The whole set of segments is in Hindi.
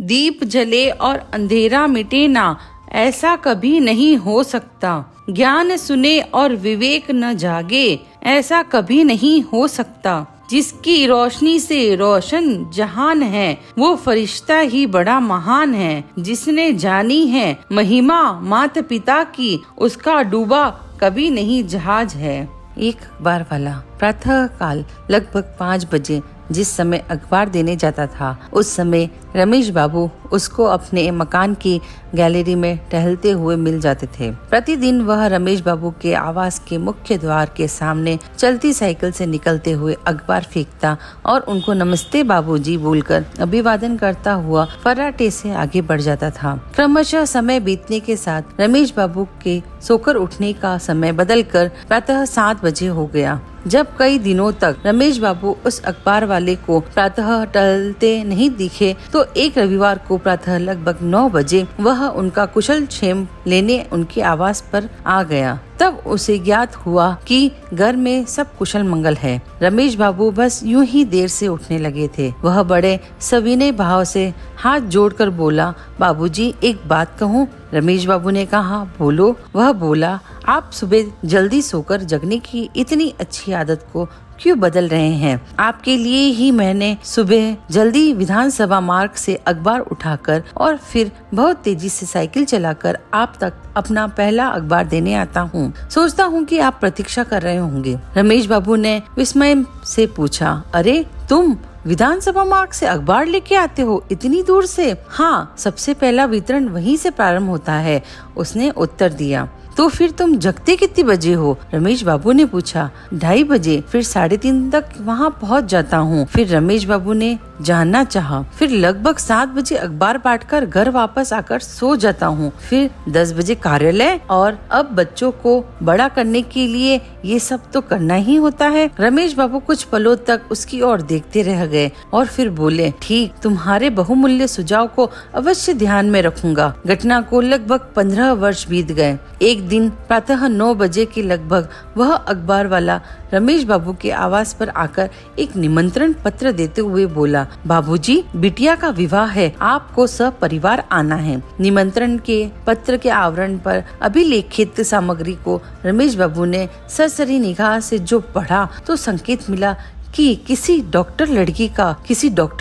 दीप जले और अंधेरा मिटे ना, ऐसा कभी नहीं हो सकता। ज्ञान सुने और विवेक न जागे, ऐसा कभी नहीं हो सकता। जिसकी रोशनी से रोशन जहान है, वो फरिश्ता ही बड़ा महान है। जिसने जानी है महिमा माता पिता की, उसका डूबा कभी नहीं जहाज है। एक अखबार वाला प्रातः काल लगभग 5 बजे जिस समय अखबार देने जाता था, उस समय रमेश बाबू उसको अपने मकान की गैलरी में टहलते हुए मिल जाते थे। प्रतिदिन वह रमेश बाबू के आवास के मुख्य द्वार के सामने चलती साइकिल से निकलते हुए अखबार फेंकता और उनको नमस्ते बाबूजी बोलकर अभिवादन करता हुआ फर्राटे से आगे बढ़ जाता था। क्रमशः समय बीतने के साथ रमेश बाबू के सोकर उठने का समय बदलकर प्रातः 7 बजे हो गया। जब कई दिनों तक रमेश बाबू उस अखबार वाले को प्रातः टहलते नहीं दिखे, तो एक रविवार को प्रातः लगभग 9 बजे वह उनका कुशल क्षेम लेने उनके आवास पर आ गया। तब उसे ज्ञात हुआ कि घर में सब कुशल मंगल है। रमेश बाबू बस यूं ही देर से उठने लगे थे। वह बड़े सविनय भाव से हाथ जोड़कर बोला, बाबूजी एक बात कहूँ। रमेश बाबू ने कहा, बोलो। वह बोला, आप सुबह जल्दी सोकर जगने की इतनी अच्छी आदत को क्यों बदल रहे हैं? आपके लिए ही मैंने सुबह जल्दी विधानसभा मार्ग से अखबार उठाकर और फिर बहुत तेजी से साइकिल चलाकर आप तक अपना पहला अखबार देने आता हूँ। सोचता हूँ कि आप प्रतीक्षा कर रहे होंगे। रमेश बाबू ने विस्मय से पूछा, अरे तुम विधानसभा मार्ग से अखबार लेके आते हो इतनी दूर से? हाँ, सबसे पहला वितरण वहीं से प्रारंभ होता है, उसने उत्तर दिया। तो फिर तुम जगते कितने बजे हो? रमेश बाबू ने पूछा। 2:30 बजे, फिर 3:30 तक वहाँ पहुँच जाता हूँ। फिर रमेश बाबू ने जानना चाहा। फिर लगभग 7 बजे अखबार बांटकर घर वापस आकर सो जाता हूँ। फिर 10 बजे कार्यालय, और अब बच्चों को बड़ा करने के लिए ये सब तो करना ही होता है। रमेश बाबू कुछ पलों तक उसकी ओर देखते रह गए और फिर बोले, ठीक, तुम्हारे बहुमूल्य सुझाव को अवश्य ध्यान में रखूंगा। घटना को लगभग 15 वर्ष बीत गए। एक दिन प्रातः 9 बजे के लगभग वह अखबार वाला रमेश बाबू के आवास पर आकर एक निमंत्रण पत्र देते हुए बोला, बाबूजी, बिटिया का विवाह है, आपको सपरिवार आना है। निमंत्रण के पत्र के आवरण पर अभिलेखित सामग्री को रमेश बाबू ने सरसरी निगाह से जो पढ़ा तो संकेत मिला कि किसी डॉक्टर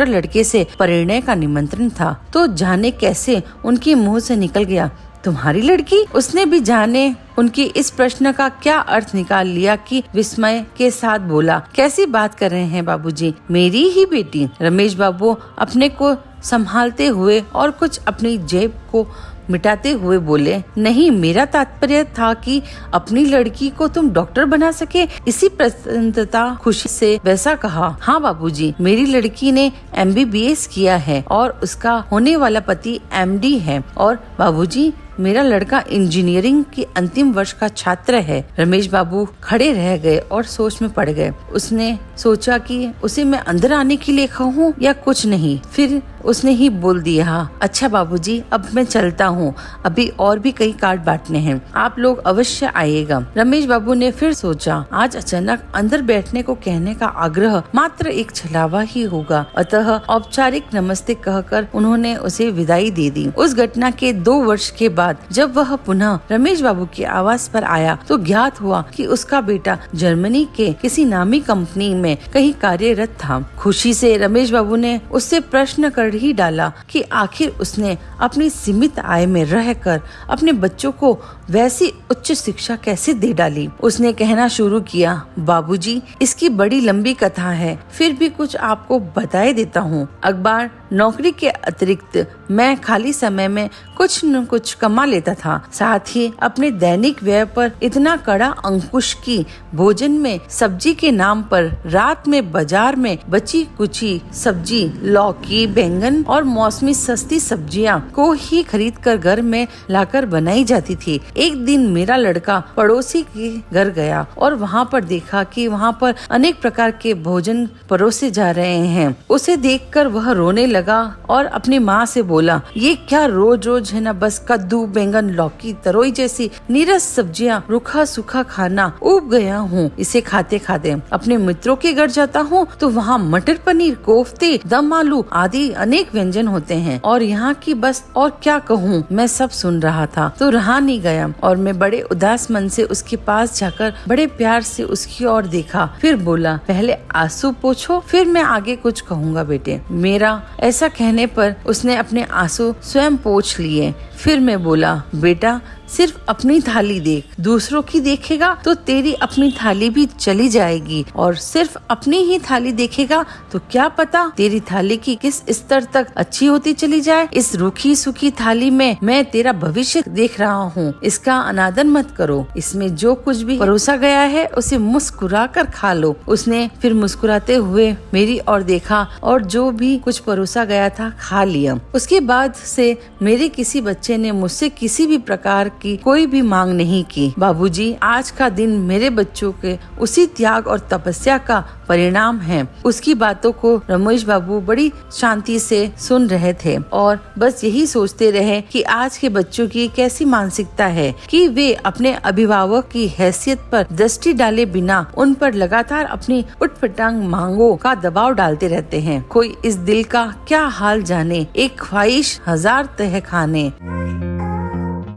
लड़के से परिणय का निमंत्रण था। तो जाने कैसे उनके मुंह से निकल गया, तुम्हारी लड़की? उसने भी जाने उनकी इस प्रश्न का क्या अर्थ निकाल लिया कि विस्मय के साथ बोला, कैसी बात कर रहे हैं बाबूजी, मेरी ही बेटी? रमेश बाबू अपने को संभालते हुए और कुछ अपनी जेब को मिटाते हुए बोले, नहीं, मेरा तात्पर्य था कि अपनी लड़की को तुम डॉक्टर बना सके, इसी प्रसन्नता खुशी से वैसा कहा। हाँ बाबूजी, मेरी लड़की ने MBBS किया है और उसका होने वाला पति MD है, और बाबूजी मेरा लड़का इंजीनियरिंग के अंतिम वर्ष का छात्र है। रमेश बाबू खड़े रह गए और सोच में पड़ गए। उसने सोचा कि उसे मैं अंदर आने के लिए कहूँ या कुछ नहीं। फिर उसने ही बोल दिया, अच्छा बाबूजी, अब मैं चलता हूँ, अभी और भी कई कार्ड बांटने हैं, आप लोग अवश्य आइएगा। रमेश बाबू ने फिर सोचा, आज अचानक अंदर बैठने को कहने का आग्रह मात्र एक छलावा ही होगा, अतः औपचारिक नमस्ते कहकर उन्होंने उसे विदाई दे दी। उस घटना के 2 वर्ष के बाद जब वह पुनः रमेश बाबू के आवास पर आया तो ज्ञात हुआ कि उसका बेटा जर्मनी के किसी नामी कंपनी में कहीं कार्यरत था। खुशी से रमेश बाबू ने उससे प्रश्न कर ही डाला कि आखिर उसने अपनी सीमित आय में रहकर अपने बच्चों को वैसी उच्च शिक्षा कैसे दे डाली। उसने कहना शुरू किया, बाबूजी, इसकी बड़ी लंबी कथा है, फिर भी कुछ आपको बताए देता हूँ। अखबार नौकरी के अतिरिक्त मैं खाली समय में कुछ न कुछ कमा लेता था। साथ ही अपने दैनिक व्यय पर इतना कड़ा अंकुश की भोजन में सब्जी के नाम पर रात में बाजार में बची कुची सब्जी, लौकी, बैंगन और मौसमी सस्ती सब्जियां को ही खरीद कर घर में लाकर बनाई जाती थी। एक दिन मेरा लड़का पड़ोसी के घर गया और वहाँ पर देखा कि वहाँ पर अनेक प्रकार के भोजन परोसे जा रहे हैं। उसे देखकर वह रोने लगा लगा और अपनी माँ से बोला, ये क्या रोज रोज है ना, बस कद्दू, बैंगन, लौकी, तरोई जैसी नीरस सब्जियां, रूखा सूखा खाना उब गया हूँ। इसे खाते खाते अपने मित्रों के घर जाता हूँ तो वहाँ मटर पनीर, कोफ्ते, दम आलू आदि अनेक व्यंजन होते हैं और यहाँ की बस और क्या कहूँ। मैं सब सुन रहा था तो रहा नहीं गया और मैं बड़े उदास मन से उसके पास जाकर बड़े प्यार से उसकी ओर देखा। फिर बोला, पहले आंसू पोंछो, फिर मैं आगे कुछ कहूँगा बेटे। मेरा ऐसा कहने पर उसने अपने आंसू स्वयं पोंछ लिए। फिर मैं बोला, बेटा सिर्फ अपनी थाली देख, दूसरों की देखेगा तो तेरी अपनी थाली भी चली जाएगी और सिर्फ अपनी ही थाली देखेगा तो क्या पता तेरी थाली की किस स्तर तक अच्छी होती चली जाए। इस रूखी सूखी थाली में मैं तेरा भविष्य देख रहा हूँ, इसका अनादर मत करो। इसमें जो कुछ भी परोसा गया है उसे मुस्कुरा कर खा लो। उसने फिर मुस्कुराते हुए मेरी ओर देखा और जो भी कुछ परोसा गया था खा लिया। उसके बाद से मेरे किसी बच्चे ने मुझसे किसी भी प्रकार की कोई भी मांग नहीं की। बाबूजी, आज का दिन मेरे बच्चों के उसी त्याग और तपस्या का परिणाम है। उसकी बातों को रमेश बाबू बड़ी शांति से सुन रहे थे और बस यही सोचते रहे कि आज के बच्चों की कैसी मानसिकता है कि वे अपने अभिभावक की हैसियत पर दृष्टि डाले बिना उन पर लगातार अपनी उटपटांग मांगों का दबाव डालते रहते हैं। कोई इस दिल का क्या हाल जाने, एक ख्वाहिश हजार तहखाने।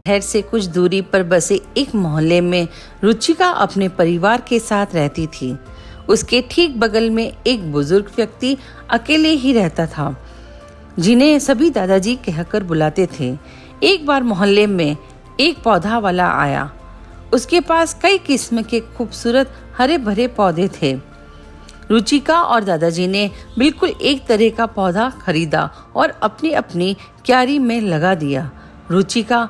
शहर से कुछ दूरी पर बसे एक मोहल्ले में रुचिका अपने परिवार के साथ रहती थी। उसके ठीक बगल में एक बुजुर्ग व्यक्ति अकेले ही रहता था, जिन्हें सभी दादाजी कहकर बुलाते थे। एक बार मोहल्ले में एक पौधा वाला आया। उसके पास कई किस्म के खूबसूरत हरे भरे पौधे थे। रुचिका और दादाजी ने बिल्कुल एक तरह का पौधा खरीदा और अपनी अपनी क्यारी में लगा दिया। रुचिका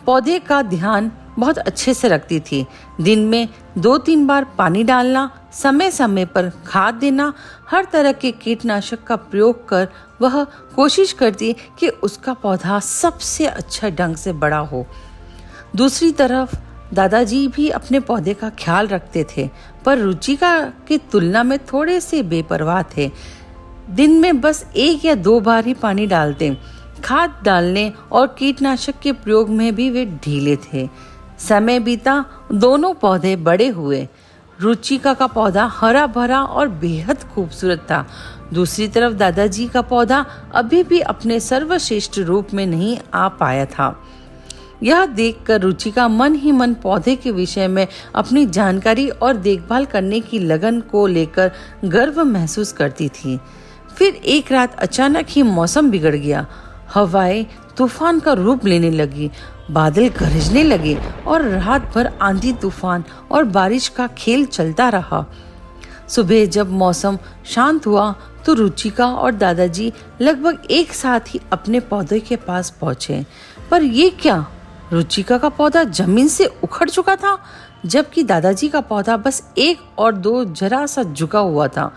पौधे का ध्यान बहुत अच्छे से रखती थी। दिन में 2-3 बार पानी डालना, समय समय पर खाद देना, हर तरह के कीटनाशक का प्रयोग कर वह कोशिश करती कि उसका पौधा सबसे अच्छा ढंग से बड़ा हो। दूसरी तरफ दादाजी भी अपने पौधे का ख्याल रखते थे, पर रुचिका की तुलना में थोड़े से बेपरवाह थे। दिन में बस 1 या 2 बार ही पानी डालते। खाद डालने और कीटनाशक के प्रयोग में भी वे ढीले थे। समय बीता, दोनों पौधे बड़े हुए। रुचिका का पौधा हरा भरा और बेहद खूबसूरत था। दूसरी तरफ दादाजी का पौधा अभी भी अपने सर्वश्रेष्ठ रूप में नहीं आ पाया था। यह देखकर रुचिका मन ही मन पौधे के विषय में अपनी जानकारी और देखभाल करने की लगन को लेकर गर्व महसूस करती थी। फिर एक रात अचानक ही मौसम बिगड़ गया। हवाएं तूफान का रूप लेने लगी, बादल गरजने लगे और रात भर आंधी तूफान और बारिश का खेल चलता रहा। सुबह जब मौसम शांत हुआ तो रुचिका और दादाजी लगभग एक साथ ही अपने पौधे के पास पहुंचे। पर ये क्या, रुचिका का पौधा जमीन से उखड़ चुका था, जबकि दादाजी का पौधा बस 1 और 2 जरा सा झुका हुआ था।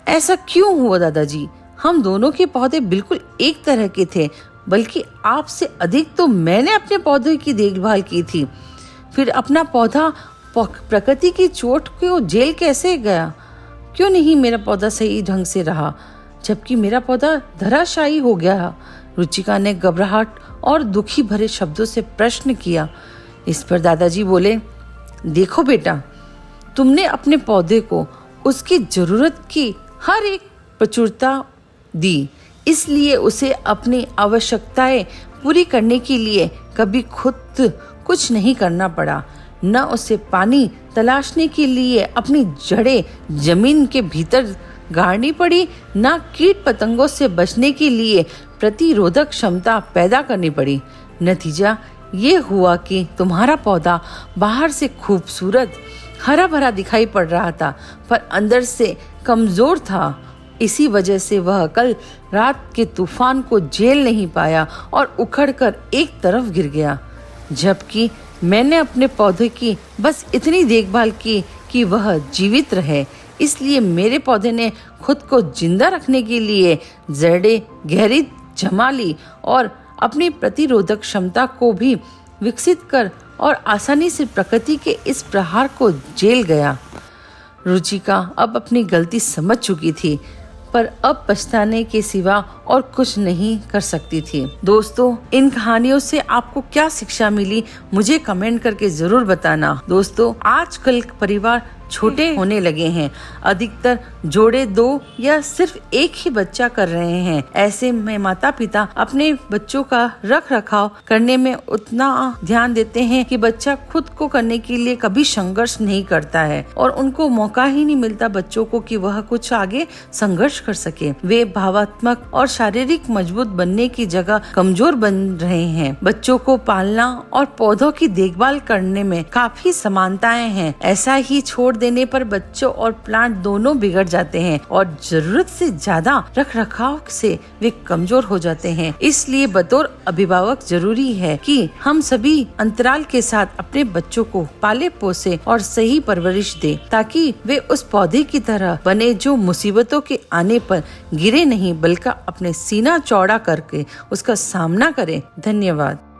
ऐसा क्यों हुआ दादाजी? हम दोनों के पौधे बिल्कुल एक तरह के थे, बल्कि आपसे अधिक तो मैंने अपने पौधे की देखभाल की थी। फिर अपना पौधा प्रकृति की चोट को झेल कैसे गया? क्यों नहीं मेरा पौधा सही ढंग से रहा, जबकि मेरा पौधा धराशायी हो गया? रुचिका ने घबराहट और दुखी भरे शब्दों से प्रश्न किया। इस पर दादाजी बोले, देखो बेटा, तुमने अपने पौधे को उसकी जरूरत की हर एक प्रचुरता दी, इसलिए उसे अपनी आवश्यकताएं पूरी करने के लिए कभी खुद कुछ नहीं करना पड़ा। न उसे पानी तलाशने के लिए अपनी जड़ें जमीन के भीतर गाड़नी पड़ी, न कीट पतंगों से बचने के लिए प्रतिरोधक क्षमता पैदा करनी पड़ी। नतीजा ये हुआ कि तुम्हारा पौधा बाहर से खूबसूरत हरा भरा दिखाई पड़ रहा था, पर अंदर से कमजोर था। इसी वजह से वह कल रात के तूफान को झेल नहीं पाया और उखड़कर एक तरफ गिर गया। जबकि मैंने अपने पौधे की बस इतनी देखभाल की कि वह जीवित रहे, इसलिए मेरे पौधे ने खुद को जिंदा रखने के लिए जड़ें गहरी जमा ली और अपनी प्रतिरोधक क्षमता को भी विकसित कर और आसानी से प्रकृति के इस प्रहार को झेल गया। रुचिका अब अपनी गलती समझ चुकी थी, पर अब पछताने के सिवा और कुछ नहीं कर सकती थी। दोस्तों, इन कहानियों से आपको क्या शिक्षा मिली मुझे कमेंट करके जरूर बताना। दोस्तों, आजकल परिवार छोटे होने लगे हैं। अधिकतर जोड़े 2 या सिर्फ एक ही बच्चा कर रहे हैं। ऐसे में माता पिता अपने बच्चों का रख रखाव करने में उतना ध्यान देते हैं कि बच्चा खुद को करने के लिए कभी संघर्ष नहीं करता है और उनको मौका ही नहीं मिलता बच्चों को कि वह कुछ आगे संघर्ष कर सके। वे भावात्मक और शारीरिक मजबूत बनने की जगह कमजोर बन रहे हैं। बच्चों को पालना और पौधों की देखभाल करने में काफी समानताएं हैं। ऐसा ही छोड़ देने पर बच्चों और प्लांट दोनों बिगड़ जाते हैं और जरूरत से ज्यादा रख रखाव से वे कमजोर हो जाते हैं। इसलिए बतौर अभिभावक जरूरी है कि हम सभी अंतराल के साथ अपने बच्चों को पाले पोसे और सही परवरिश दें, ताकि वे उस पौधे की तरह बने जो मुसीबतों के आने पर गिरे नहीं बल्कि अपने सीना चौड़ा करके उसका सामना करें। धन्यवाद।